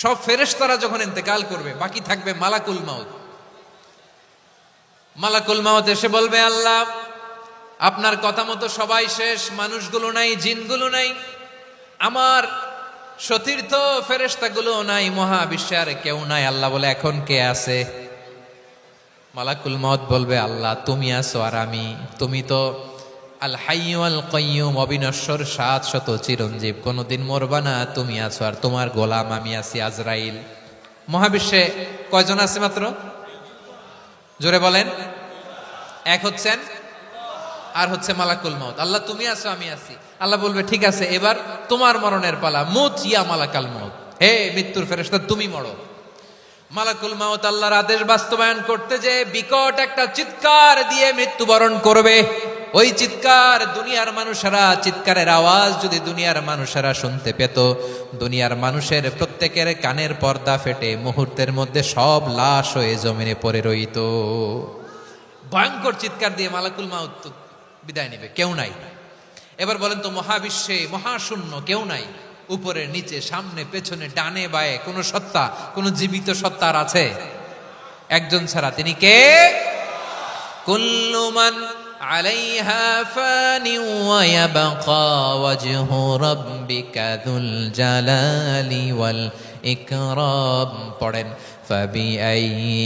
সব ফেরেশতারা যখন ইন্তেকাল করবে, বাকি থাকবে মালাকুল মাউত। মালাকুল মাউত এসে বলবে, আল্লাহ আপনার কথা মতো সবাই শেষ, মানুষগুলো নাই, জিনগুলো নাই, আমার সতীর্থ ফেরেশতাগুলো নাই, মহাবিশ্বে আর কেউ নাই। আল্লাহ বলে, এখন কে আছে? মালাকুল মাউত বলবে, আল্লাহ তুমি আছো আর আমি। তুমি তো আল হাইয়্যু আল কাইয়্যুম, অবিনশ্বর, শাশ্বত, চিরঞ্জীব, কোনোদিন মরবা না, তুমি আছো আর তোমার গোলাম আমি আছি আজরাইল। মহাবিশ্বে কয়জন আছে মাত্র? জোরে বলেন। এক হচ্ছেন আর হচ্ছে মালাকুল মাউত। আল্লাহ তুমি আছো আমি আছি। আল্লাহ বলবে, ঠিক আছে, এবার তোমার মরণের পালা, মুত ইয়া মালাকাল মাউত, হে মৃত্যুর ফেরেশতা তুমি মরো। মালাকুল মাউত আল্লাহর আদেশ বাস্তবায়ন করতে যে বিকট একটা চিৎকার দিয়ে মৃত্যুবরণ করবে। ওই চিৎকার দুনিয়ার মানুষেরা, চিৎকারের আওয়াজ যদি দুনিয়ার মানুষেরা শুনতে পেত, দুনিয়ার মানুষের প্রত্যেকের কানের পর্দা ফেটে মুহূর্তের মধ্যে সব লাশ হয়ে জমিনে পড়ে রইত। ভয়ঙ্কর চিৎকার দিয়ে মালাকুল মাউত বিদায় নেবে, কেউ নাই। এবার বলেন তো, মহাবিশ্বে মহাশূন্য, কেউ নাই, উপরে নিচে সামনে পেছনে ডানে বায়ে কোন সত্তা, কোন জীবিত সত্তার আছে? একজন ছাড়া, তিনি কে? কুল্লু মান আলাইহা ফানি ওয়া ইয়াবকা ওয়াজহু রাব্বিকা যুল জালালি ওয়াল ইকরাম। পড়েন, ফাবিআইয়ি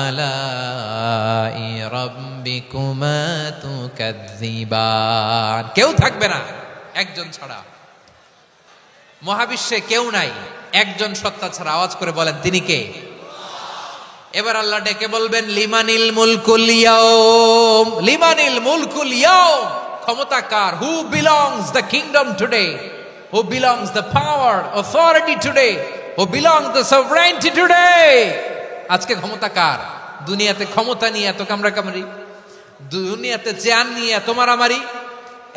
আলাই রাব্বিকুমা তুকাযযিবান। কেউ থাকবে না একজন ছাড়া, মহাবিশ্বে কেউ নাই একজন সত্তা ছাড়া। আওয়াজ করে বলেন, তিনি কে? এবার আল্লাহ ডেকে বলবেন, লিমানিল মুলকুল ইয়াউম, লিমানিল মুলকুল ইয়াউম, ক্ষমতা কার? Who belongs the kingdom today, who belongs the power authority today, who belongs the sovereignty today. আজকে ক্ষমতা কার? দুনিয়াতে ক্ষমতা নিয়ে এত কামড়াকামড়ি, দুনিয়াতে চেয়ার নিয়ে এত মারামারি,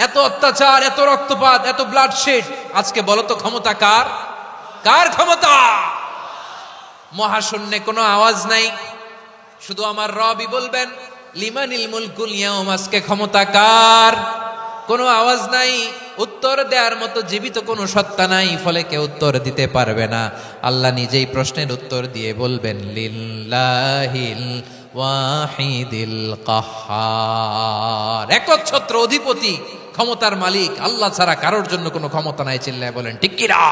এত অত্যাচার, এত রক্তপাত, এত ব্লাডশেড, আজকে বলো তো ক্ষমতা কার? কার ক্ষমতা? মহাশূন্যে কোনো আওয়াজ নাই, শুধু আমার রবই বলবেন, লিমানিল মুলকুল ইয়াউম, আজকে ক্ষমতা কার? কোনো আওয়াজ নাই, উত্তর দেওয়ার মতো জীবিত কোনো সত্তা নাই, ফলে কেউ উত্তর দিতে পারবে না। আল্লাহ নিজেই প্রশ্নের উত্তর দিয়ে বলবেন, লিল্লাহিল ওয়াহিদিল কাহ্হার, একচ্ছত্র অধিপতি, ক্ষমতার মালিক আল্লাহ ছাড়া কারোর জন্য কোনো ক্ষমতা নাই। চিল্লায় বলেন ঠিক কিনা?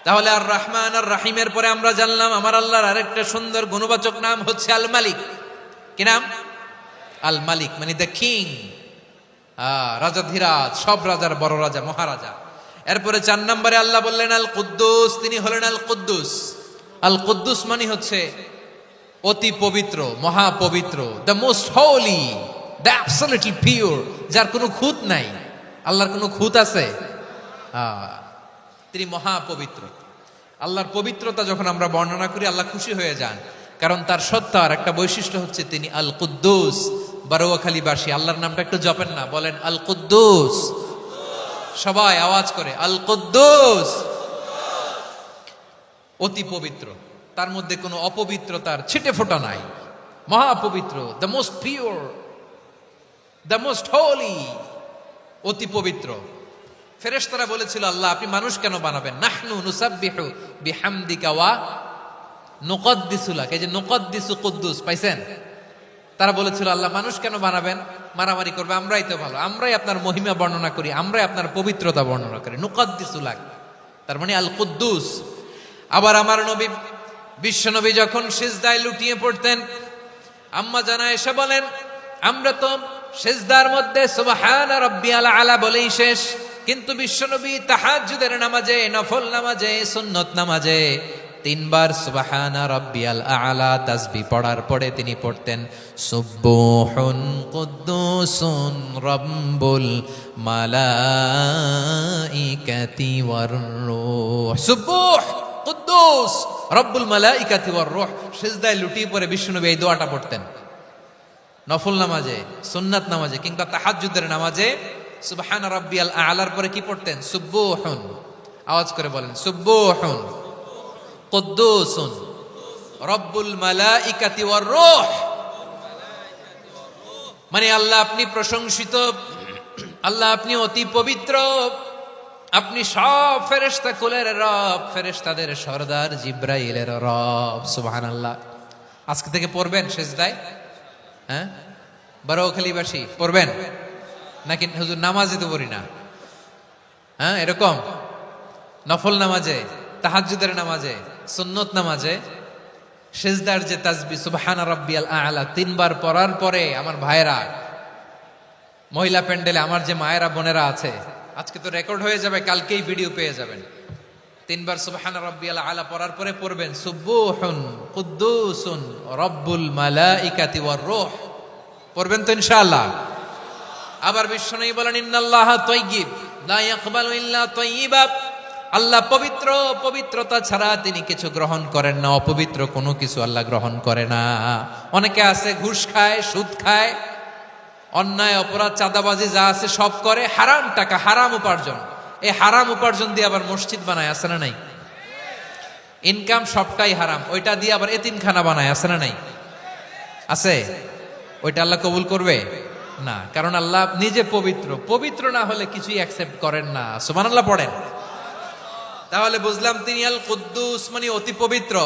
তাহলে আর রহমান আর রাহিমের পরে আমরা জানলাম আমার আল্লাহর আরেকটা সুন্দর গুণবাচক নাম হচ্ছে আল মালিক। কি নাম? আল মালিক, মানে দ্য কিং, রাজাধিরাজ, সব রাজার বড় রাজা, মহারাজা। এরপরে 4 নম্বরে আল্লাহ বললেন আল কুদ্দুস, তিনি হলেন আল কুদ্দুস। আল কুদ্দুস মানে হচ্ছে অতি পবিত্র, মহাপবিত্র, the most holy, the absolutely pure, যার কোনো খুঁত নাই। আল্লাহর কোনো খুঁত আছে? তিনি মহাপবিত্র। আল্লাহর পবিত্রতা যখন আমরা বর্ণনা করি, আল্লাহ খুশি হয়ে যান, কারণ তার সত্তার একটা বৈশিষ্ট্য হচ্ছে তিনি আল কুদ্দুস। বারোয়াখালীবাসী আল্লাহর নামটা একটু জপেন না, বলেন আল কুদ্দুস, সবাই আওয়াজ করে আল কুদ্দুস। অতি পবিত্র, তার মধ্যে কোনো অপবিত্রতার ছিটে ফোঁটা নাই, মহাপবিত্র, the most pure, the most holy, অতি পবিত্র। ফেরেশতারা বলেছিল, আল্লাহ আপনি মানুষ কেন বানাবেন? নাহনু নুসাব্বিহু বিহামদিকা ওয়া নুকদ্দিসু লাক। এই যে নুকদ্দিসু কুদ্দুস পাইছেন? তারা বলেছিল, আল্লাহ মানুষ কেন বানাবেন? মারামারি করবে, আমরাই তো ভালো, আমরাই আপনার মহিমা বর্ণনা করি, আমরাই আপনার পবিত্রতা বর্ণনা করি। নুকদ্দিসু লাক, তার মানে আল কুদ্দুস। আবার আমার নবী, বিশ্ব নবী যখন সিজদায় লুটিয়ে পড়তেন, আম্মা জানা এসে বলেন, আমরা তো সিজদার মধ্যে সুবহান রাব্বিয়াল আলা বলেই শেষ, কিন্তু বিশ্বনবী তাহাজ্জুদের নামাজে, নফল নামাজে, সুন্নত নামাজে 3 বার সুবহানা রাব্বিয়াল আলা তাসবিহ পড়ার পরে তিনি পড়তেন সুবহুন কুদ্দুসুন রাব্বুল মালাইকাতি ওয়ার রূহ। সুবহ কুদ্দুস রব্বুল মালাইকাতি ওয়ার রূহ। সিজদায় লুটিয়ে পড়ে বিশ্বনবী এই দোয়াটা পড়তেন, নফল নামাজে, সুন্নাত নামাজে কিংবা তাহাজ্জুদের নামাজে। সুবহান রাব্বিয়াল আলার পরে কি পড়তেন? সুবহুন। আওয়াজ করে বলেন, সুবহুন কুদ্দুসুন রব্বুল মালাইকাতি ওয়ার রূহ। মানে আল্লাহ আপনি প্রশংসিত, আল্লাহ আপনি অতি পবিত্র, আপনি সব ফেরেশতা কুলের রব, ফেরেশতাদের সরদার জিব্রাইলের রব। সুবহানাল্লাহ। আজকে থেকে পড়বেন সেজদায়? হ্যাঁ, বারোখালীবাসী পড়বেন নাকি? হুজুর নামাজে তো পড়ি না। হ্যাঁ, এরকম নফল নামাজে, তাহাজ্জুদের নামাজে, সুন্নত নামাজে সেজদার যে তাসবিহ সুবহান রাব্বিয়াল আ'লা 3 বার পড়ার পরে আমার ভাইরা, মহিলা প্যান্ডেলে আমার যে মায়েরা বোনেরা আছে, আজকে তো রেকর্ড হয়ে যাবে, কালকেই ভিডিও পেয়ে যাবেন। 3 বার সুবহান রাব্বিয়াল আ'লা পড়ার পরে পড়বেন সুবহুন কুদ্দুসুন রব্বুল মালাইকাতি ওয়ার রূহ। পড়বেন তো ইনশাআল্লাহ। আবার বিশ্বনবী বলেন ইন্নাল্লাহা তাইয়্যিব লা ইয়াকবালু ইল্লা তাইয়্যিবা। আল্লাহ পবিত্র, পবিত্রতা ছাড়া তিনি কিছু গ্রহণ করেন না, অপবিত্র কোনো কিছু আল্লাহ গ্রহণ করে না। অনেকে আছে ঘুষ খায়, সুদ খায়, অন্যায় অপরাধ চাঁদাবাজি যা আছে সব করে, হারাম টাকা, হারাম উপার্জন। এই হারাম উপার্জন দিয়ে আবার মসজিদ বানায়, আছে না নাই? ইনকাম সবটাই হারাম, ওইটা দিয়ে আবার এতিমখানা বানায়, আছে না নাই? আছে। ওইটা আল্লাহ কবুল করবে না, কারণ আল্লাহ নিজে পবিত্র। পবিত্র না হলে কিছুই অ্যাকসেপ্ট করেন না। সুবহানাল্লাহ পড়েন। তাহলে বুঝলাম তিনি আল কুদ্দুস মানে অতি পবিত্র।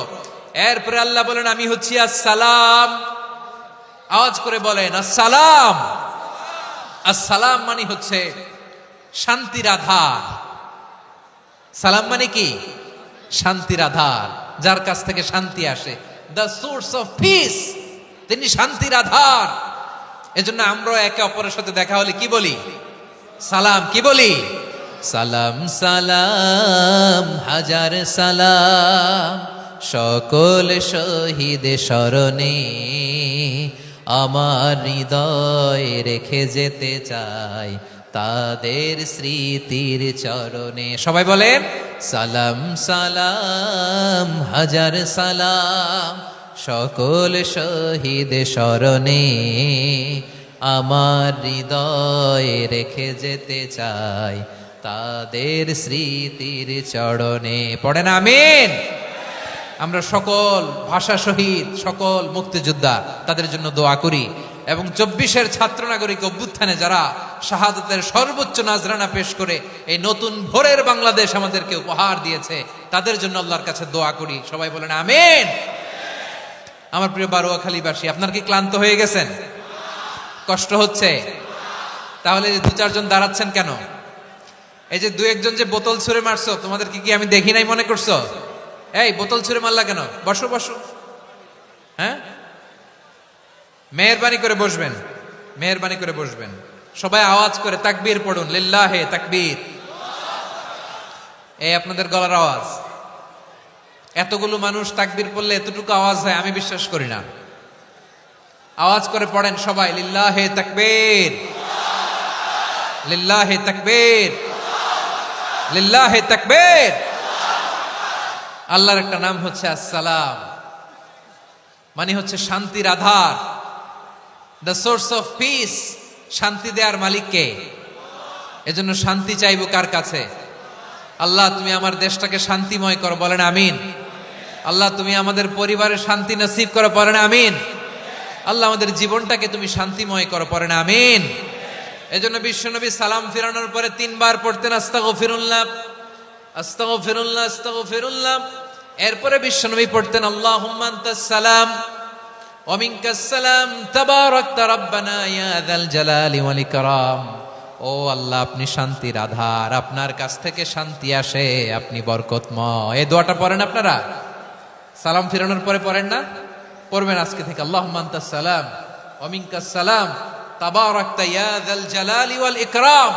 এরপরে আল্লাহ বলেন আমি হচ্ছি আসসালাম। আওয়াজ করে বলেন আসসালাম। আসসালাম মানে হচ্ছে শান্তির আধার। সালাম মানে কি? শান্তির আধার, যার কাছ থেকে শান্তি আসে। দ্য সোর্স অফ পিস, তিনি শান্তির আধার। এজন্য আমরা একে অপরের সাথে দেখা হলে কি বলি? সালাম। কি বলি? সালাম সালাম হাজার সালাম সকল শহীদ স্মরণে আমার হৃদয় রেখে যেতে চাই তাদের স্মৃতির চরণে। সবাই বলেন সালাম সালাম হাজার সালাম সকল শহীদ স্মরণে আমার হৃদয় রেখে যেতে চাই তাদের স্মৃতির চরণে। পড়েন আমিন। আমরা সকল ভাষা শহীদ, সকল মুক্তিযোদ্ধা, তাদের জন্য দোয়া করি। এবং 24-এর ছাত্র নাগরিক অভ্যুত্থানে যারা শাহাদাতের সর্বোচ্চ নাজরানা পেশ করে এই নতুন ভোরের বাংলাদেশ আমাদেরকে উপহার দিয়েছে, তাদের জন্য আল্লাহর কাছে দোয়া করি। সবাই বলেন আমিন। আমার প্রিয় বারোয়াখালীবাসী, আপনার কি ক্লান্ত হয়ে গেছেন? কষ্ট হচ্ছে? তাহলে 2-4 জন দাঁড়াচ্ছেন কেন? এই যে 2-1 জন যে বোতল ছুঁড়ে মারছো, তোমাদেরকে কি আমি দেখি নাই মনে করছো? এই বোতল ছুঁড়ে মারলা কেন? বসো বসো। হ্যাঁ, মেহেরবানি করে বসবেন, মেহেরবানি করে বসবেন। সবাই আওয়াজ করে তাকবীর পড়ুন, লিল্লাহে তাকবীর। এই আপনাদের গলার আওয়াজ। এতগুলো মানুষ তাকবীর পড়লে এতটুকু আওয়াজ হয় আমি বিশ্বাস করি না। আওয়াজ করে পড়েন সবাই, লিল্লাহে তাকবীর, লিল্লাহে তাকবীর, লিল্লাহে তাকবীর। আল্লাহর একটা নাম হচ্ছে আসসালাম, মানে হচ্ছে শান্তির আধার, দ্য সোর্স অফ পিস। শান্তি দেওয়ার মালিক কে? এজন্য শান্তি চাইবো কার কাছে? আল্লাহ তুমি আমার দেশটাকে শান্তিময় করো, বলেন আমিন। আল্লাহ তুমি আমাদের পরিবারে শান্তি নসিব করো, পড়েন আমিন। আল্লাহ আমাদের জীবনটাকে তুমি শান্তিময় করো, পড়েন আমিন। এজন্য বিশ্বনবী সালাম ফিরানোর পরে 3 বার পড়তেন আস্তাগফিরুল্লাহ, আস্তাগফিরুল্লাহ, আস্তাগফিরুল্লাহ। এরপরে বিশ্বনবী পড়তেন আল্লাহুম্মা আনতাস সালাম ওয়া মিনকাস সালাম তাবারাকতা রাব্বানা ইয়া যাল জালালি ওয়াল ইকরাম। ও আল্লাহ আপনি শান্তির আধার, আপনার কাছ থেকে শান্তি আসে, আপনি বরকতময়। এই দোয়াটা পড়েন আপনারা? সালাম ফিরানোর পরে পড়েন না? পড়বেন আজকে থেকে। আল্লাহুম্মা আনতাস সালাম ওয়া মিনকাস সালাম তাবারাকতা ইয়া যাল জালালি ওয়াল ইকরাম।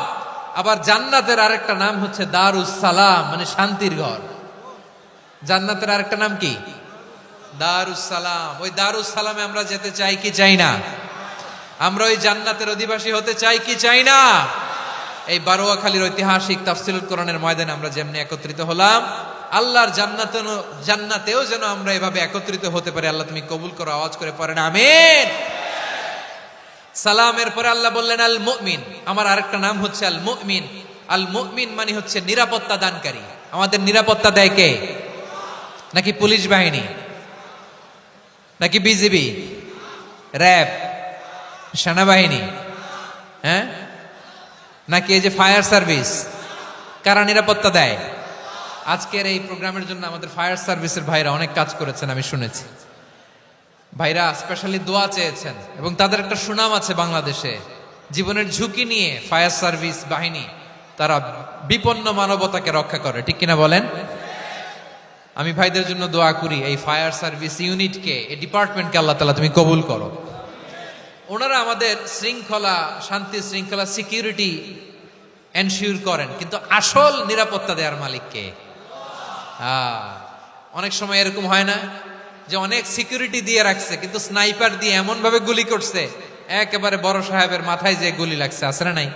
আবার জান্নাতের আরেকটা নাম হচ্ছে দারুস সালাম, মানে শান্তির ঘর। জান্নাতের আরেকটা নাম কি? দারুস সালাম। ওই দারুস সালামে আমরা যেতে চাই কি চাই না? আমরা ওই জান্নাতের অধিবাসী হতে চাই কি চাই না? এই বারোয়াখালীর ঐতিহাসিক তাফসীরুল কোরআনের ময়দানে আমরা যেমনি একত্রিত হলাম, আল্লাহর জান্নাতেও যেন আমরা এভাবে একত্রিত হতে পারি। আল্লাহ তুমি কবুল করো। আওয়াজ করে পড়েন আমিন। সালামের পরে আল্লাহ বললেন আল মুমিন। আমার আরেকটা নাম হচ্ছে আল মুমিন। আল মুমিন মানে হচ্ছে নিরাপত্তা দানকারী। আমাদের নিরাপত্তা দেয় কে? নাকি পুলিশ বাহিনী, নাকি বিজিবি, র্যাব, সেনাবাহিনী, হ্যাঁ, নাকি এই যে ফায়ার সার্ভিস? কারা নিরাপত্তা দেয়? আজকের এই প্রোগ্রামের জন্য আমাদের ফায়ার সার্ভিসের ভাইরা অনেক কাজ করেছেন, আমি শুনেছি। ভাইরা স্পেশালি দোয়া চেয়েছেন এবং তাদের একটা সুনাম আছে বাংলাদেশে। জীবনের ঝুঁকি নিয়ে ফায়ার সার্ভিস বাহিনী তারা বিপন্ন মানবতাকে রক্ষা করে, ঠিক কিনা বলেন? আমি ভাইদের জন্য দোয়া করি, এই ফায়ার সার্ভিস ইউনিটকে, এই ডিপার্টমেন্টকে আল্লাহ তাআলা তুমি কবুল করো। ওনারা আমাদের শৃঙ্খলা, শান্তি শৃঙ্খলা, সিকিউরিটি এনশিওর করেন, কিন্তু আসল নিরাপত্তা দেওয়ার মালিক কে? অনেক সময় এরকম হয় না যে অনেক সিকিউরিটি দিয়ে রাখছে কিন্তু স্নাইপার দিয়ে এমন ভাবে গুলি করছে একেবারে বড় সাহেবের মাথায় যে গুলি লাগছে, আছে না নাই?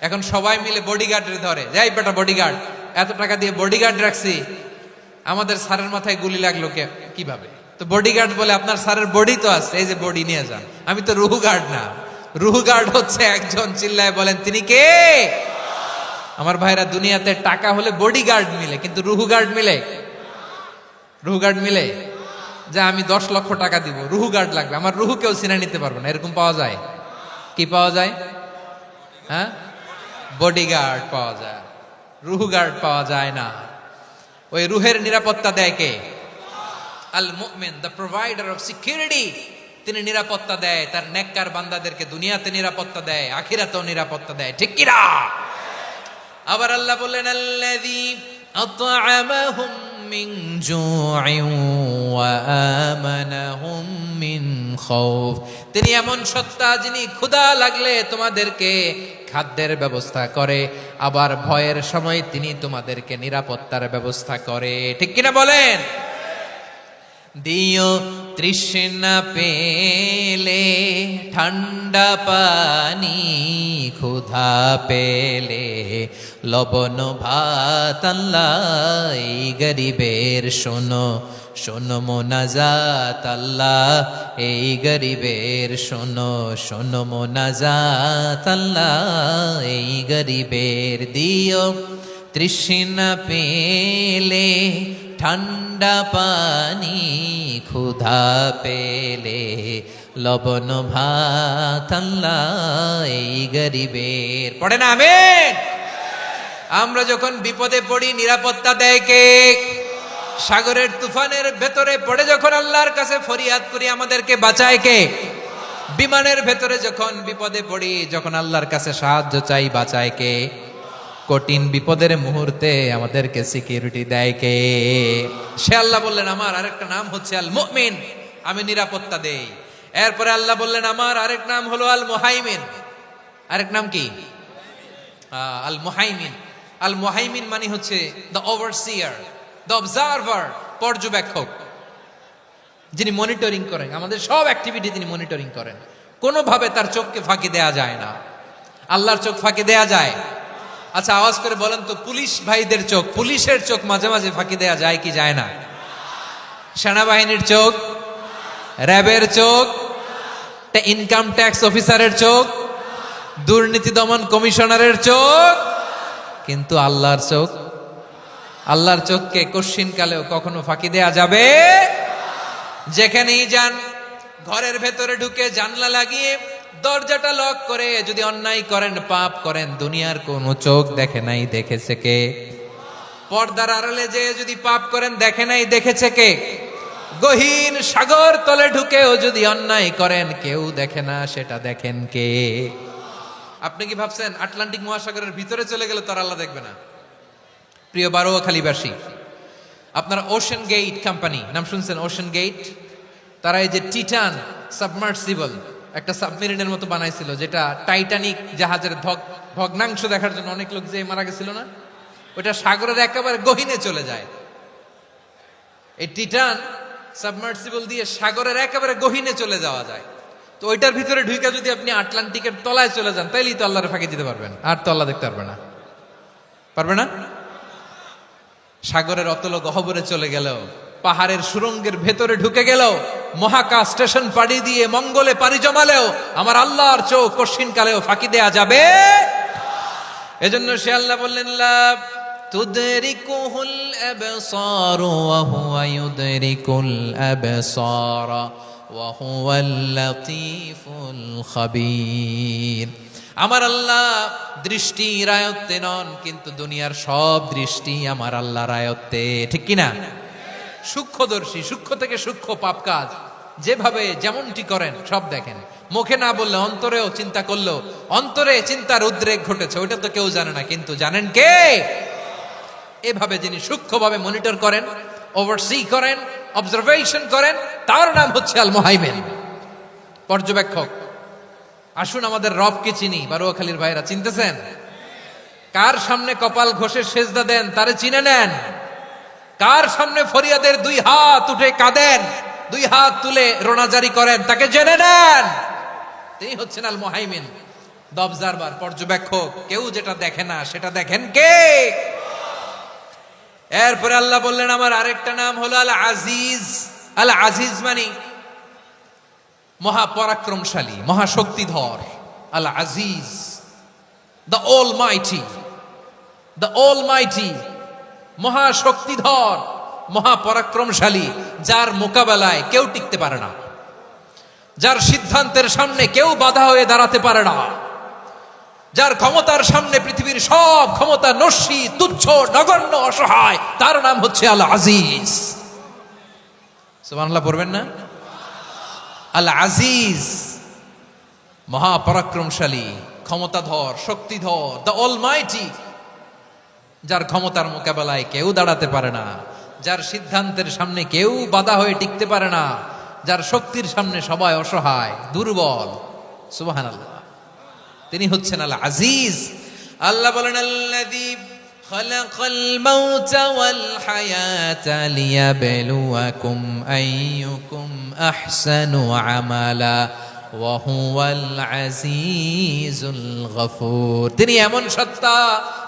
এখন সবাই মিলে বডিগার্ডের ধরে, যাই বেটা বডিগার্ড, এত টাকা দিয়ে বডিগার্ড রাখছি, আমাদের স্যারের মাথায় গুলি লাগলো কিভাবে? তো বডিগার্ড বলে আপনার স্যারের বডি তো আছে, এই যে বডি নিয়ে যান। আমি তো রুহু গার্ড না, রুহু গার্ড হচ্ছে একজন, চিল্লায় বলেন তিনি কে? আমার ভাইরা, দুনিয়াতে টাকা হলে বডিগার্ড মিলে, কিন্তু রুহু গার্ড মিলে? রুহু গার্ড মিলে? যে আমি 10 লক্ষ টাকা দিব, রুহু গার্ড লাগবে, আমার রুহু কেউ চিনে নিতে পারবে না, এরকম পাওয়া যায়? কি পাওয়া যায়? হ্যাঁ, বডিগার্ড পাওয়া যায়, রুহু গার্ড পাওয়া যায় না। ওই রুহের নিরাপত্তা দেয় কে? আল মুমিন, দ্য প্রোভাইডার অফ সিকিউরিটি। তিনি নিরাপত্তা দেয় তার নেককার বান্দাদেরকে, দুনিয়াতে নিরাপত্তা দেয়, আখিরাতেও নিরাপত্তা দেয়, ঠিক কি না? আবার আল্লাহ বললেন, আল্লাযী আত'আমাহুম মিন জু'ইন ওয়া আমানাহুম মিন খাউফ। তিনি এমন সত্তা যিনি ক্ষুধা লাগলে তোমাদেরকে খাদ্যের ব্যবস্থা করে, আবার ভয়ের সময় তিনি তোমাদেরকে নিরাপত্তার ব্যবস্থা করে, ঠিক কিনা বলেন? দিও তৃষ্ণা পেলে ঠান্ডা পানি, ক্ষুধা পেলে লবণ ভাত, আল্লাহ এই গরিবের শোনো শোনো মোনাজাত, আল্লাহ এই গরিবের শোনো শোনো মোনাজাত, আল্লাহ এই গরিবের। দিও তৃষ্ণা পেলে ঠান্ডা পানি, ক্ষুধা পেলে লবণ ভাত, আল্লাহ এই গরিবের। পড়ে না আমিন? আমরা যখন বিপদে পড়ি নিরাপত্তা দেয় কে? সাগরের তুফানের ভেতরে পড়ে যখন আল্লাহর কাছে ফরিয়াদ করি আমাদেরকে বাঁচায় কে? বিমানের ভেতরে যখন বিপদে পড়ি, যখন আল্লাহর কাছে সাহায্য চাই, বাঁচায় কে? কঠিন বিপদের মুহূর্তে আমাদেরকে সিকিউরিটি দেয় কে? সে আল্লাহ বললেন, আমার আরেকটা নাম হচ্ছে আল মুমিন, আমি নিরাপত্তা দেই। এরপরে আল্লাহ বললেন, আমার আরেক নাম হলো আল মুহাইমিন। আরেক নাম কি? আল মুহাইমিন। আল মুহাইমিন মানে হচ্ছে দ্য ওভারসিয়ার, দ্য অবজারভার, পর্যবেক্ষক, যিনি মনিটরিং করেন আমাদের সব অ্যাক্টিভিটি, তিনি মনিটরিং করেন। কোনোভাবে তার চোখকে ফাঁকি দেয়া যায় না। আল্লাহর চোখ ফাঁকি দেয়া যায়? আচ্ছা, আওয়াজ করে বলেন তো, পুলিশ ভাইদের চোখ, পুলিশের চোখ মাঝে মাঝে ফাঁকি দেয়া যায় কি যায় না? সেনাবাহিনীর চোখ, র্যাবের চোখ, ইনকাম ট্যাক্স অফিসারের চোখ, দুর্নীতি দমন কমিশনারের চোখ, কিন্তু আল্লাহর চোখ? আল্লাহর চোখকে কশ্চিনকালেও কখনো ফাঁকি দেয়া যাবে? যেখানেই যান, ঘরের ভেতরে ঢুকে জানলা লাগিয়ে দরজাটা লক করে যদি অন্যায় করেন, পাপ করেন, দুনিয়ার কোন চোখ দেখে নাই, দেখেছে কে? পর্দার আড়ালে যে যদি পাপ করেন, দেখে নাই, দেখেছে কে? গহীন সাগর তলে ঢুকেও যদি অন্যায় করেন, কেউ দেখে না, সেটা দেখেন কে? আপনি কি ভাবছেন আটলান্টিক মহাসাগরের ভিতরে চলে গেলে তার আল্লাহ দেখবে না? প্রিয় বারোয়াখালীবাসী, আপনারা ওশান গেট কোম্পানি নাম শুনছেন? ওশান গেট, তারা এই যে টিটান সাবমার্সিবল একটা সাবমেরিনের মতো বানাইছিল, যেটা টাইটানিক জাহাজের ভগ্নাংশ দেখার জন্য অনেক লোক যে মারা গেছিল না, ওটা সাগরের একেবারে গহীনে চলে যায়। এই টিটান সাবমার্সিবল দিয়ে সাগরের একেবারে গহীনে চলে যাওয়া যায়। তো ওইটার ভিতরে ঢুকে যদি আপনি আটলান্টিকের তলায় চলে যান, তাইলেই তো আল্লাহর ফাঁকি দিতে পারবেন, আর তো আল্লাহ দেখতে পারবে না। পারবে না? সাগরের অতল গহ্বরে চলে গেলেও, পাহাড়ের সুরঙ্গের ভেতরে ঢুকে গেলেও, মহাকাশ স্টেশন পাড়ি দিয়ে মঙ্গলে পাড়ি জমালেও আমার আল্লাহর চোখ কশ্চিনকালেও ফাঁকি দেয়া যাবে? এজন্য সে আল্লাহ বললেন, লা তুদরিকুহুল আবসার ওয়া হুয়া ইউদরিকুল আবসার ওয়া হুয়াল লাতীফুল খাবীর। আমার আল্লাহ দৃষ্টির আয়ত্তে নন, কিন্তু দুনিয়ার সব দৃষ্টি আমার আল্লাহর আয়ত্তে, ঠিক কিনা? সূক্ষ্মদর্শী, সূক্ষ্ম থেকে সূক্ষ্ম পাপ কাজ যেভাবে যেমনটি করেন সব দেখেন। মুখে না বললে অন্তরেও চিন্তা করলেও অন্তরে চিন্তার উদ্রেক ঘটেছে, ওইটা তো কেউ জানে না, কিন্তু জানেন কে? এভাবে যিনি সূক্ষ্মভাবে মনিটর করেন, ওভারসি করেন, অবজারভেশন করেন, তার নাম হচ্ছে আল মুহাইমিন, পর্যবেক্ষক। আসুন আমাদের রবকে চিনি। বারুয়াখালীর ভাইরা চিনতেছেন? কার সামনে কপাল ঘষে সেজদা দেন তারে চিনে নেন। কার সামনে ফরিয়াদের দুই হাত উঠে কাঁদেন, দুই হাত তুলে রোনাজারি করেন, তাকে জেনে নেন। তিনি হচ্ছেন আল মুহাইমিন, দ্য অবজারভার, পর্যবেক্ষক। কেউ যেটা দেখে না সেটা দেখেন কে? এরপরে আল্লাহ বললেন আমার আরেকটা নাম হলো আল আজিজ। আল আজিজ মানে মহাপরাক্রমশালী, মহাশক্তিধর। আল আজিজ, দ্য অলমাইটি, দ্য অলমাইটি, মহাশক্তিধর, মহাপরাক্রমশালী, যার মোকাবেলায় কেউ টিকতে পারে না, যার সিদ্ধান্তের সামনে কেউ বাধা হয়ে দাঁড়াতে পারে না, যার ক্ষমতার সামনে পৃথিবীর সব ক্ষমতা নস্যি, তুচ্ছ, নগণ্য, অসহায়, তার নাম হচ্ছে আল আজিজ। সুবহানাল্লাহ পড়বেন না? আল আজিজ, মহাপরাক্রমশালী, ক্ষমতাধর, শক্তিধর, দ্য অলমাইটি, যার ক্ষমতার মোকাবেলায় কেউ দাঁড়াতে পারে না, যার সিদ্ধান্তের সামনে কেউ বাধা হয়ে টিকতে পারে না, যার শক্তির সামনে সবাই অসহায়, দুর্বল। সুবহানাল্লাহ, তিনি হচ্ছেন আল আজিজ। আল্লাহ বলেন আল্লাযী খালাকাল মাউতা ওয়াল হায়াতা লিয়াবলুয়াকুম আইয়ুকুম আহসানু আমালা ওয়া হুয়াল আজিজুল গফুর। তিনি এমন সত্তা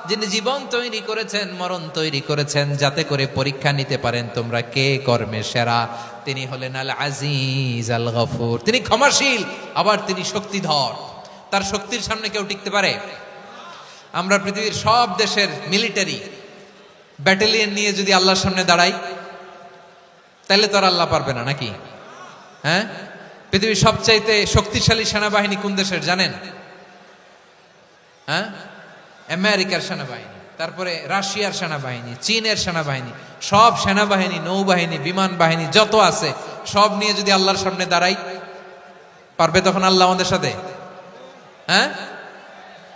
যিনি জীবন তৈরি করেছেন, মরণ তৈরি করেছেন, যাতে করে পরীক্ষা নিতে পারেন তোমরা কে কর্মে সেরা। তিনি হলেন আল আজিজ আল গফুর। তিনি ক্ষমাশীল, আবার তিনি শক্তিধর। তার শক্তির সামনে কেউ টিকতে পারে? আমরা পৃথিবীর সব দেশের মিলিটারি ব্যাটালিয়ন নিয়ে যদি আল্লাহর সামনে দাঁড়াই, তাহলে তো আর আল্লাহ পারবে না, নাকি? হ্যাঁ, পৃথিবীর সবচাইতে শক্তিশালী সেনাবাহিনী কোন দেশের জানেন? হ্যাঁ, আমেরিকার সেনাবাহিনী, তারপরে রাশিয়ার সেনাবাহিনী, চীনের সেনাবাহিনী, সব সেনাবাহিনী, নৌবাহিনী, বিমান বাহিনী যত আছে সব নিয়ে যদি আল্লাহর সামনে দাঁড়াই, পারবে তখন আল্লাহ আমাদের সাথে? হ্যাঁ,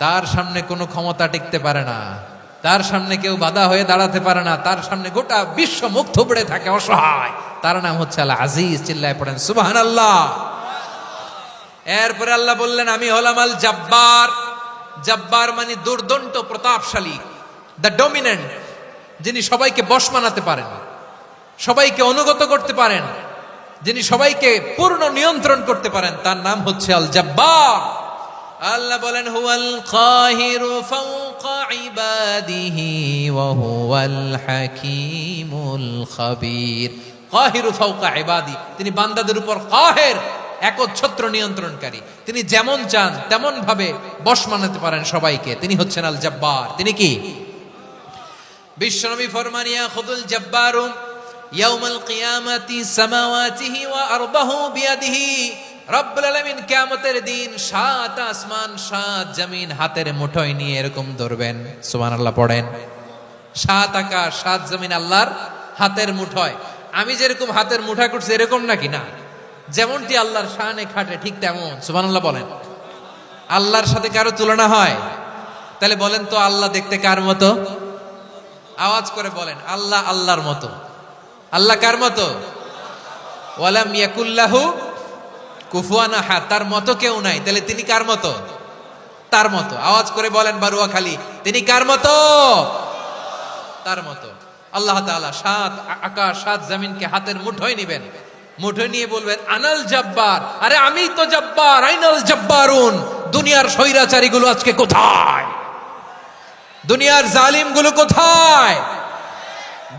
তার সামনে কোনো ক্ষমতা টিকতে পারে না, তার সামনে কেউ বাধা হয়ে দাঁড়াতে পারে না, তার সামনে গোটা বিশ্ব মুখ থুবড়ে থাকে, অসহায়। তার নাম হচ্ছে আল আজিজ। চিল্লায় পড়েন সুবহানাল্লাহ। এরপরে আল্লাহ বললেন আমি হলাম আল জব্বার। জব্বার মানে দুর্দন্ত, প্রতাপশালী, দ্য ডমিনেন্ট, যিনি সবাইকে বশ মানাতে পারেন, সবাইকে অনুগত করতে পারেন, যিনি সবাইকে পূর্ণ নিয়ন্ত্রণ করতে পারেন, তার নাম হচ্ছে আল জব্বার। আল্লাহ বলেন হুয়াল কাহিরু ফাওকা ইবাদিহি ওয়া হুয়াল হাকীমুল খাবীর। কাহিরু ফাওকা ইবাদি, তিনি বান্দাদের উপর কাহের, একচ্ছত্র নিয়ন্ত্রণকারী। তিনি যেমন চান তেমন ভাবে বশ মানাতে পারেন সবাইকে। তিনি হচ্ছেন আল জব্বার। তিনি কি? বিশ্বনবী ফরমান ইয়াখুদুল জব্বারু ইয়াউমাল কিয়ামাতি সামাওয়াতিহি ওয়া আরদাহু বিয়াদিহি। রব্বুল আলামিন কিয়ামতের দিন 7 আসমান 7 জমিন হাতের মুঠোয় নিয়ে এরকম ধরবেন। সুবহানাল্লাহ পড়েন। 7 আকাশ 7 জমিন আল্লাহর হাতের মুঠোয়। আমি যেরকম হাতের মুঠা করছি এরকম নাকি? না, যেমনটি আল্লাহর শানে খাটে ঠিক তেমন। সুবহানাল্লাহ বলেন। আল্লাহর সাথে কারো তুলনা হয়? তাহলে বলেন তো আল্লাহ দেখতে কার মতো? আওয়াজ করে বলেন, আল্লাহ আল্লাহর মতো। আল্লাহ কার মতো? ওয়ালাম ইয়াকুল্লাহু কুফুয়ান আহাদ, তার মতো কেউ নাই। তাহলে তিনি কার মতো? তার মতো। আওয়াজ করে বলেন বারুয়াখালী, তিনি কার মতো? তার মতো। আল্লাহ তাআলা 7 আকাশ 7 জমিনকে হাতের মুঠোয় নিবেন, মুঠোয় নিয়ে বলবেন আনাল জব্বার। আরে আমি তো জব্বার, আইনাল জব্বারুন। দুনিয়ার স্বৈরাচারীগুলো আজকে কোথায়? দুনিয়ার জালিমগুলো কোথায়?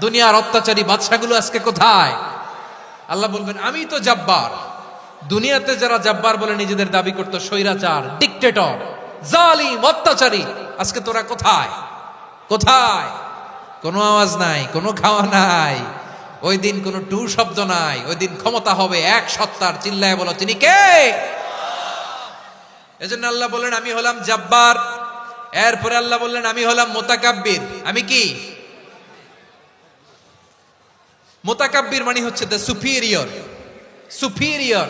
দুনিয়ার অত্যাচারী বাদশাগুলো আজকে কোথায়? আল্লাহ বলবেন আমি তো জব্বার। দুনিয়াতে যারা জব্বার বলে নিজেদের দাবি করতো, স্বৈরাচার, ডিক্টেটর, জালিম, অত্যাচারী, আজকে তোরা কোথায়? কোথায়? কোনো আওয়াজ নাই, কোনো খাওয়া নাই। ওই দিন কোনো টু শব্দ নাই। ওই দিন ক্ষমতা হবে এক সত্তার। চিল্লায় বলো তিনি কে? এজন্য আল্লাহ বললেন আমি হলাম জাব্বার। এরপরে আল্লাহ বললেন আমি হলাম মুতাকাব্বির। আমি কি? মুতাকাব্বির মানে হচ্ছে দ্য সুপিরিয়র, সুপিরিয়র,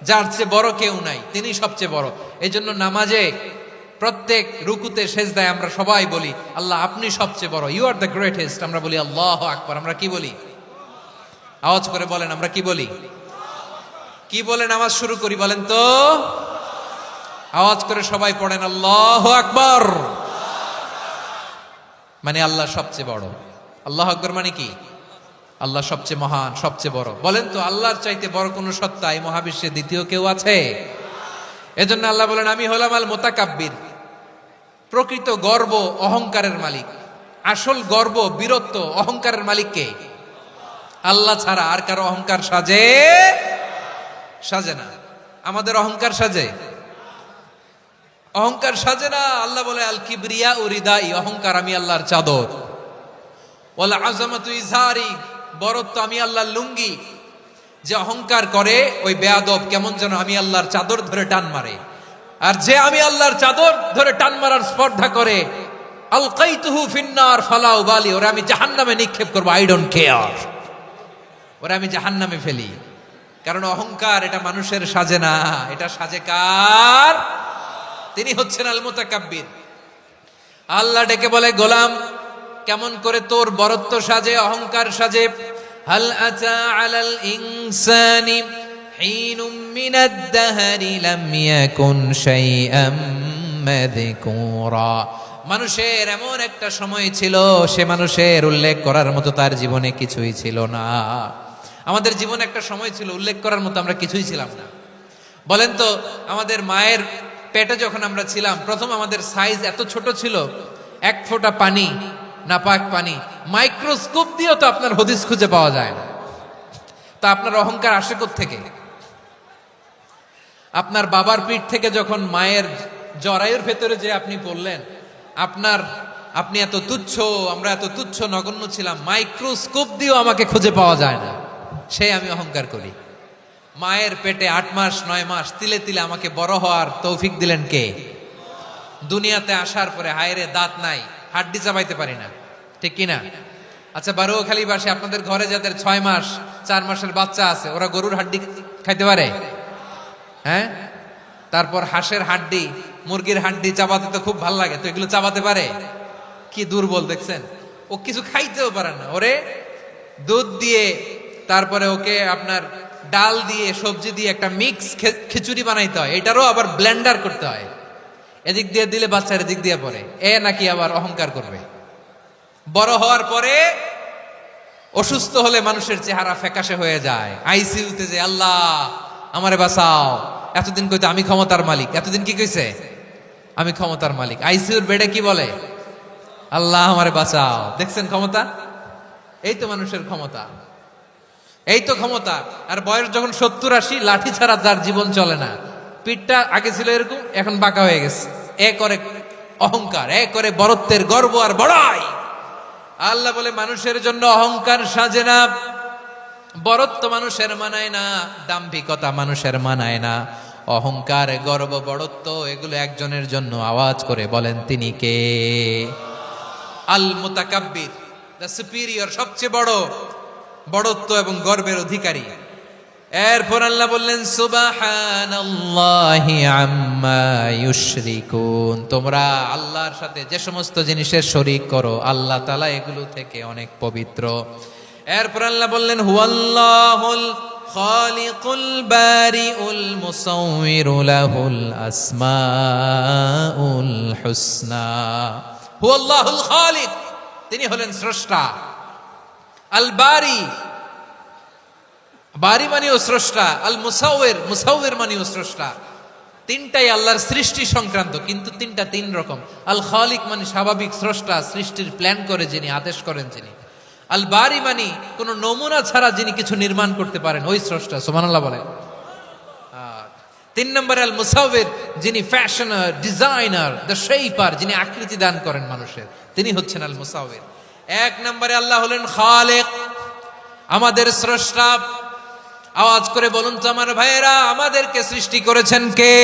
যার চেয়ে বড় কেউ নাই, তিনি সবচেয়ে বড়। এই জন্য নামাজে প্রত্যেক রুকুতে সেজদায় আমরা সবাই বলি আল্লাহ আপনি সবচেয়ে বড়, ইউ আর দ্য গ্রেটেস্ট। আমরা বলি আল্লাহু আকবার। আমরা কি বলি? আওয়াজ করে বলেন, আমরা কি বলি? কি বলে নামাজ শুরু করি বলেন তো? আওয়াজ করে সবাই পড়েন আল্লাহু আকবার। মানে আল্লাহ সবচেয়ে বড়। আল্লাহু আকবার মানে কি? আল্লাহ সবচেয়ে মহান, সবচেয়ে বড়। বলেন তো আল্লাহর চাইতে বড় কোন সত্তা এই মহাবিশ্বে দ্বিতীয় কেউ আছে? এজন্য আল্লাহ বলেন আমি হলাম আল মুতাকাব্বির। প্রকৃত গর্ব অহংকারের মালিক। আসল গর্ব, বীরত্ব, অহংকারের মালিক কে? আল্লাহ ছাড়া আর কারো অহংকার সাজে? সাজে না। আমাদের অহংকার সাজে? অহংকার সাজে না। আল্লাহ বলে আল কিবরিয়া উরিদাই, অহংকার আমি আল্লাহর চাদর। ওয়াল আযামাতু ইজারি, বড়ত্ব আমি আল্লাহর লুঙ্গি। যে অহংকার করে ওই বেয়াদব কেমন যেন আমি আল্লাহর চাদর ধরে টান মারে। আর যে আমি আল্লাহর চাদর ধরে টান মারার স্পর্ধা করে আলকাইতুহু ফিন্নার ফালা উবালি, ওরা আমি জাহান্নামে নিক্ষেপ করব, আই ডোন্ট কেয়ার, ওরা আমি জাহান্নামে ফেলি। কারণ অহংকার এটা মানুষের সাজে না, এটা সাজে কার? তিনি হচ্ছেন আল মুতাকাব্বির। আল্লাহ ডেকে বলে গোলাম কেমন করে তোর বরত্ব সাজে, অহংকার সাজে? হাল আতা আলাল ইনসানি হিনুম মিনাদ দাহরি লাম ইয়াকুন শাইআম মাযকুরা। মানুষের এমন একটা সময় ছিল সে মানুষের উল্লেখ করার মতো তার জীবনে কিছুই ছিল না। আমাদের জীবনে একটা সময় ছিল উল্লেখ করার মতো আমরা কিছুই ছিলাম না। বলেন তো আমাদের মায়ের পেটে যখন আমরা ছিলাম প্রথম আমাদের সাইজ এত ছোট ছিল, এক ফোঁটা পানি, নাপাক পানি, মাইক্রোস্কোপ দিয়েও তো আপনার হদিস খুঁজে পাওয়া যায় না। তা আপনার অহংকার আসে কোত্থেকে? আপনার বাবার পিঠ থেকে যখন মায়ের জরায়ুর ভেতরে যে আপনি পড়লেন, আপনি এত তুচ্ছ, আমরা এত তুচ্ছ নগণ্য ছিলাম, মাইক্রোস্কোপ দিয়েও আমাকে খুঁজে পাওয়া যায় না, সেই আমি অহংকার করি। মায়ের পেটে 8 মাস 9 মাস তিলে তিলে আমাকে বড় হওয়ার তৌফিক দিলেন কে? দুনিয়াতে আসার পরে হায়রে দাঁত নাই, হাড্ডি চাবাইতে পারি না, ঠিক কিনা? আচ্ছা বারুখালী বাসে আপনাদের ঘরে যাদের 6 মাস 4 মাসের বাচ্চা আছে, ওরা গরুর হাড্ডি খাইতে পারে? হ্যাঁ। তারপর হাঁসের হাড্ডি, মুরগির হাড্ডি চাবাতে তো খুব ভালো লাগে, তো এগুলো চাবাতে পারে? কি দুর্বল দেখছেন, ও কিছু খাইতেও পারে না। ওরে দুধ দিয়ে, তারপরে ওকে আপনার ডাল দিয়ে, সবজি দিয়ে একটা মিক্স খিচুড়ি বানাইতে হয়, এটারও আবার ব্লেন্ডার করতে হয়। এদিক দিয়ে দিলে বাচ্চার এদিক দিয়ে পড়ে, এ নাকি আবার অহংকার করবে। বড় হওয়ার পরে অসুস্থ হলে মানুষের চেহারা ফ্যাকাশে হয়ে যায়, আইসিইউতে যে আল্লাহ আমারে বাঁচাও। এতদিন কইতো আমি ক্ষমতার মালিক, এতদিন কি কইছে? আমি ক্ষমতার মালিক। আইসিইউর বেডে কি বলে? আল্লাহ আমারে বাঁচাও। দেখছেন ক্ষমতা? এই তো মানুষের ক্ষমতা, এই তো ক্ষমতা। আর বয়স যখন 70-80, লাঠি ছাড়া তার জীবন চলে না। পিঠটা আগে ছিল এরকম, এখন বাঁকা হয়ে গেছে। এ করে অহংকার, এ করে বরত্বের গর্ব আর বড়াই। আল্লাহ বলে মানুষের জন্য অহংকার সাজে না, বরত্ব মানুষের মানায় না, দাম্ভিকতা মানুষের মানায় না। অহংকার, গর্ব, বড়ত্ব এগুলো একজনের জন্য। আওয়াজ করে বলেন তিনি কে? আল মুতাকাব্বির, দ্য সুপিরিয়র, সবচেয়ে বড়, বড়ত্ব এবং গর্বের অধিকারী। এরপর আল্লাহ বললেন সুবহানাল্লাহি আম্মা ইউশরিকুন। তোমরা আল্লাহর সাথে যে সমস্ত জিনিসের শরীক করো, আল্লাহ তাআলা এগুলো থেকে অনেক পবিত্র। এরপর আল্লাহ বললেন হুয়াল্লাহুল খালিকুল বারিউল মুসাউবিরু লাহুল আসমাউল হুসনা। হুয়াল্লাহুল খালিক, তিনি হলেন স্রষ্টা। আল বারি, বারি মানেও স্রষ্টা। আল মুসাউবির, মুসাউবির মানেও স্রষ্টা। তিনটাই আল্লাহর সৃষ্টি সংক্রান্ত, কিন্তু তিনটা তিন রকম। আল খালিক মানে স্বাভাবিক স্রষ্টা, সৃষ্টির প্ল্যান করে যিনি, আদেশ করেন যিনি। আল বারি মানে কোন নমুনা ছাড়া যিনি কিছু নির্মাণ করতে পারেন, ওই স্রষ্টা। সুবহানাল্লাহ বলেন। 3 নম্বরে আল মুসাউবির, যিনি ফ্যাশনার, ডিজাইনার, দ্য শেপার, যিনি আকৃতি দান করেন মানুষের, তিনি হচ্ছেন আল মুসাউবির। 1 নম্বরে আল্লাহ হলেন খালিক, আমাদের স্রষ্টা। আওয়াজ করে বলুন তো আমার ভাইয়েরা, আমাদেরকে সৃষ্টি করেছেন কে?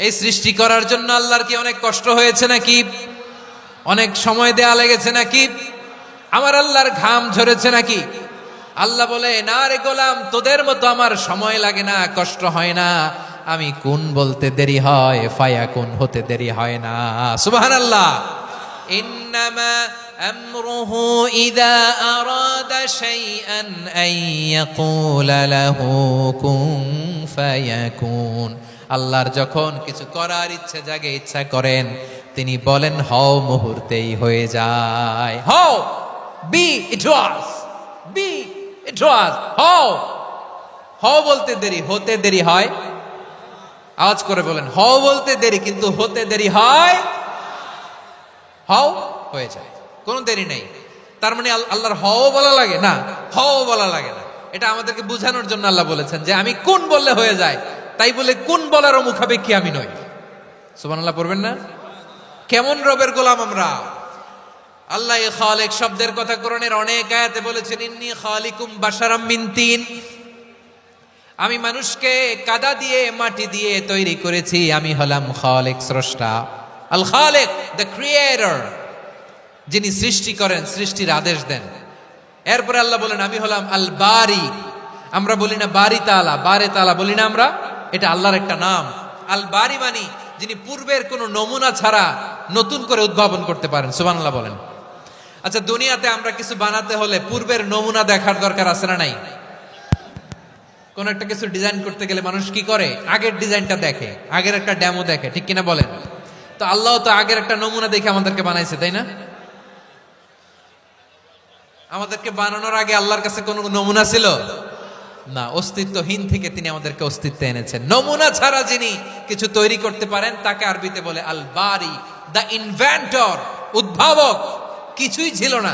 এই সৃষ্টি করার জন্য আল্লাহর কি অনেক কষ্ট হয়েছে নাকি? অনেক সময় দেয়া লেগেছে নাকি? আমার আল্লাহর ঘাম ঝরেছে নাকি? আল্লাহ বলে, না রে গোলাম, তোদের মতো আমার সময় লাগে না, কষ্ট হয় না। আমি কুন বলতে দেরি হয়, ফায়াকুন হতে দেরি হয় না। সুবহানাল্লাহ। ইন্নামা আমরুহু ইযা আরাদা শাইআন আন ইয়াকুলা লাহু কুন ফায়াকুন। আল্লাহর যখন কিছু করার ইচ্ছা জাগে, ইচ্ছা করেন, তিনি বলেন হও, মুহূর্তেই হয়ে যায়। হও, বি ইট ওয়াজ, বি ইট ওয়াজ। হও, হও বলতে দেরি, হতে দেরি হয়। আওয়াজ করে বলেন, হও বলতে দেরি কিন্তু হতে দেরি হয়। হও হয়ে যায়, কোনো দেরি নেই। তার মানে আল্লাহর হও বলা লাগে না, হও বলা লাগে না। এটা আমাদেরকে বোঝানোর জন্য আল্লাহ বলেছেন যে আমি কোন বললে হয়ে যায়, তাই বলে কোন বলারও মুখাপেক্ষী আমি নই। সুবহানাল্লাহ পড়বেন না? কেমন রবের গোলাম আমরা। আল্লাহ খালিক শব্দের কথা কোরআনের অনেক আয়াতে বলেছেন, ইন্নী খালিকুম বাশারাম মিন তিন। আমি মানুষকে কাদা দিয়ে, মাটি দিয়ে তৈরি করেছি। আমি হলাম খালিক, স্রষ্টা। আল খালিক, দ্য ক্রিয়েটর, যিনি সৃষ্টি করেন, সৃষ্টির আদেশ দেন। এরপরে আল্লাহ বলেন আমি হলাম আল বারি। আমরা বলি না বারি তাআলা, বারে তাআলা বলি না আমরা, এটা আল্লাহর একটা নাম। আল বারি মানে যিনি পূর্বের কোনো নমুনা ছাড়া নতুন করে উদ্ভাবন করতে পারেন। সুবহানাল্লাহ বলেন। আচ্ছা, দুনিয়াতে আমরা কিছু বানাতে হলে পূর্বের নমুনা দেখার দরকার আছে না নাই? কোন একটা কিছু ডিজাইন করতে গেলে মানুষ কি করে? আগের ডিজাইনটা দেখে, আগের একটা ডেমো দেখে, ঠিক কিনা বলেন? তো আল্লাহ তো আগের একটা নমুনা দেখে আমাদেরকে বানাইছে, তাই না? আমাদেরকে বানানোর আগে আল্লাহর কাছে কোনো নমুনা ছিল না। অস্তিত্বহীন থেকে তিনি আমাদেরকে অস্তিত্বে এনেছেন। নমুনা ছাড়া যিনি কিছু তৈরি করতে পারেন তাকে আরবিতে বলে আল বারি, দ্য ইনভেন্টর, উদ্ভাবক। কিছুই ছিল না,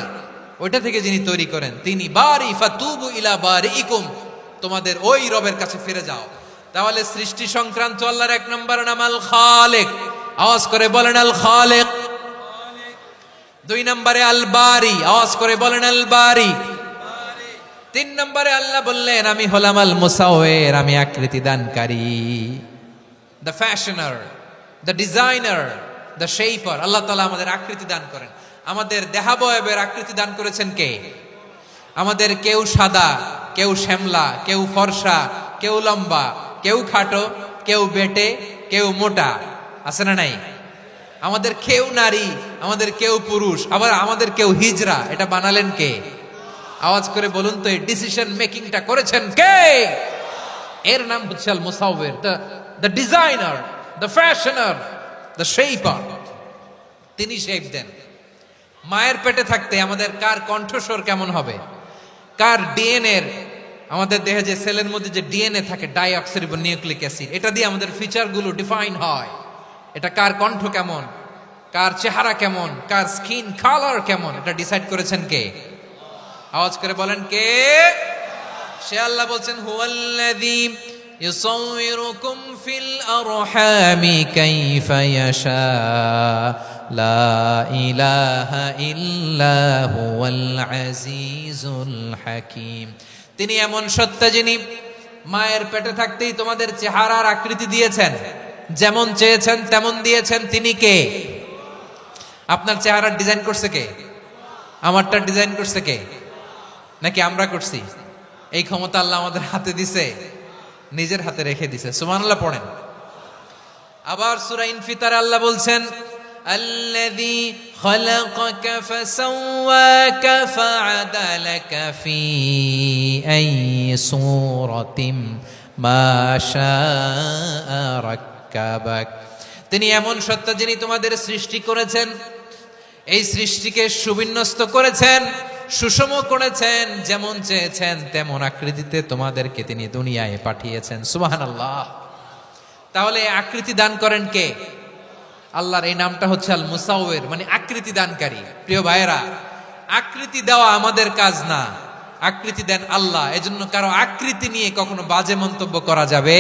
ওইটা থেকে যিনি তৈরি করেন তিনি বারি। ফাতুবু ইলা বারিইকুম, তোমাদের ওই রবের কাছে ফিরে যাও। তাহলে সৃষ্টি সংক্রান্ত আল্লাহর এক নম্বর নাম আল খালিক। আওয়াজ করে বলেন আল খালিক। দুই নম্বরে আল বারি। আওয়াজ করে বলেন আল বারি। তিন নম্বরে আল্লাহ বললেন আমি হলাম আল মুসাওয়ির, আমি আকৃতি দানকারী। The fashioner, the designer, the shaper. আল্লাহ তাআলা আমাদের আকৃতি দান করেন। আমাদের দেহাবয়বের আকৃতি দান করেছেন কে? আমাদের কেউ সাদা, কেউ শ্যামলা, কেউ ফর্সা, কেউ লম্বা, কেউ খাটো, কেউ বেটে, কেউ মোটা, আছে না নাই? আমাদের কেউ নারী, আমাদের কেউ পুরুষ, আবার আমাদের কেউ হিজড়া। এটা বানালেন কে? আওয়াজ করে বলুন তো, এই ডিসিশন মেকিংটা করেছেন কে? এর নাম হচ্ছে আল মুসাওয়ির, the designer, the fashioner, the shaper. তিনি শেপ দেন। মায়ের পেটে থাকতে আমাদের কার কণ্ঠস্বর কেমন হবে, কার ডিএনএ, আমাদের দেহে যে সেলের মধ্যে যে ডিএনএ থাকে, ডাইঅক্সিরিবোনিউক্লিক অ্যাসিড, এটা দিয়ে আমাদের ফিচারগুলো ডিফাইন হয়। এটা কার কণ্ঠ কেমন, কার চেহারা কেমন, কার স্কিন কালার কেমন, এটা ডিসাইড করেছেন কে? আওয়াজ করে বলেন কে? সে আল্লাহ বলছেন হুয়াল্লাযী ইউসাউয়িরুকুম ফিল আরহামি কাইফা ইয়াশা লা ইলাহা ইল্লা হুয়াল আজিজুল হাকীম। তিনি এমন সত্তা যিনি মায়ের পেটে থাকতেই তোমাদের চেহারার আকৃতি দিয়েছেন, যেমন চেয়েছেন তেমন দিয়েছেন। তিনি কে? আপনার চেহারার ডিজাইন করছে কে? আমারটা ডিজাইন করছে কে? নাকি আমরা করছি? এই ক্ষমতা আল্লাহ আমাদের হাতে দিছে, নিজের হাতে রেখে দিছে। সুবহানাল্লাহ পড়েন। আবার সূরা ইনফিতার আল্লাহ বলছেন আল্লাযী খালাকাকা ফাসাওয়াকা ফাআদালাকা ফি আইয়ি সূরাতিন মা শাআ রাক্কাবাক। তিনি এমন সত্তা যিনি তোমাদের সৃষ্টি করেছেন, এই সৃষ্টিকে সুবিন্যস্ত করেছেন, সুষম করেছেন, যেমন চেয়েছেন তেমন আকৃতিতে তোমাদেরকে তিনি দুনিয়ায় পাঠিয়েছেন। সুবহানাল্লাহ। তাহলে আকৃতি দান করেন কে? আল্লাহর এই নামটা হচ্ছে আল মুসাওয়ির, মানে আকৃতি দানকারী। প্রিয় ভাইয়েরা, আকৃতি দেওয়া আমাদের কাজ না, আকৃতি দেন আল্লাহ। এজন্য কারো আকৃতি নিয়ে কখনো বাজে মন্তব্য করা যাবে?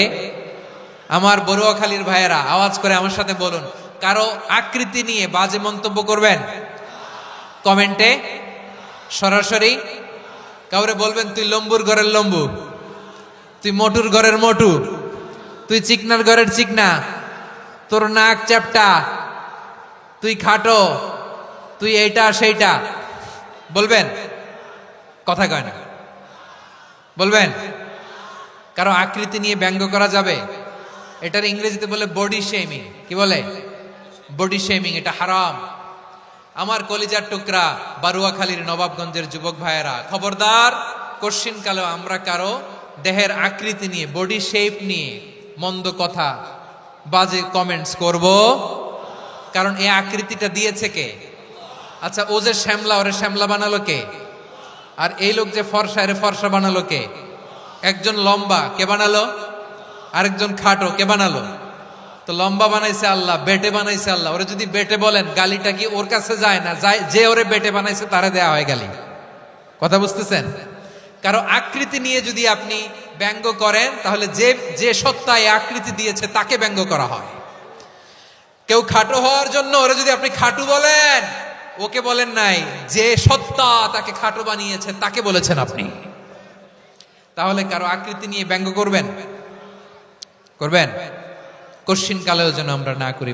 আমার বড়ুয়াখালীর ভাইয়েরা আওয়াজ করে আমার সাথে বলুন, কারো আকৃতি নিয়ে বাজে মন্তব্য করবেন? কমেন্টে সরাসরি কাউরে বলবেন তুই লম্বুর ঘরের লম্বু, তুই মোটুর ঘরের মোটু, তুই চিকনার ঘরের চিকনা, তোর নাক চ্যাপটা, তুই খাটো, তুই এইটা সেইটা বলবেন? কথা কয় না, বলবেন? কারো আকৃতি নিয়ে ব্যঙ্গ করা যাবে? এটার ইংরেজিতে বলে বডি শেমিং। কি বলে? Body shaming. এটা হারাম। আমার কলিজার টুকরা বারুয়াখালীর নবাবগঞ্জের যুবক ভাইয়েরা, খবরদার, কোশ্চিনকালেও আমরা কারো দেহের আকৃতি নিয়ে, বডি শেপ নিয়ে মন্দ কথা, বাজে কমেন্টস করব। কারণ এই আকৃতিটা দিয়েছে কে? আচ্ছা, ও যে শ্যামলা, ওরে শ্যামলা বানালো কে? আর এই লোক যে ফর্সা, এরে ফর্সা বানালো কে? একজন লম্বা, কে বানালো? আরেকজন খাটো, কে বানালো? তো লম্বা বানাইছে আল্লাহ, বেটে বানাইছে আল্লাহ। ওরে যদি বেটে বলেন, গালিটা কি ওর কাছে যায় না? যায়। যে ওরে বেটে বানাইছে তারে দেয়া হয় গালি। কথা বুঝতেছেন? কারো আকৃতি নিয়ে যদি আপনি ব্যঙ্গ করেন, তাহলে যে যে সত্তা এই আকৃতি দিয়েছে তাকে ব্যঙ্গ করা হয়। কেউ খাটো হওয়ার জন্য ওরে যদি আপনি খাটু বলেন, ওকে বলেন নাই, যে সত্তা তাকে খাটো বানিয়েছে তাকে বলেছেন আপনি। তাহলে কারো আকৃতি নিয়ে ব্যঙ্গ করবেন? করবেন? কোশ্চিন কালেও যেন আমরা না করি।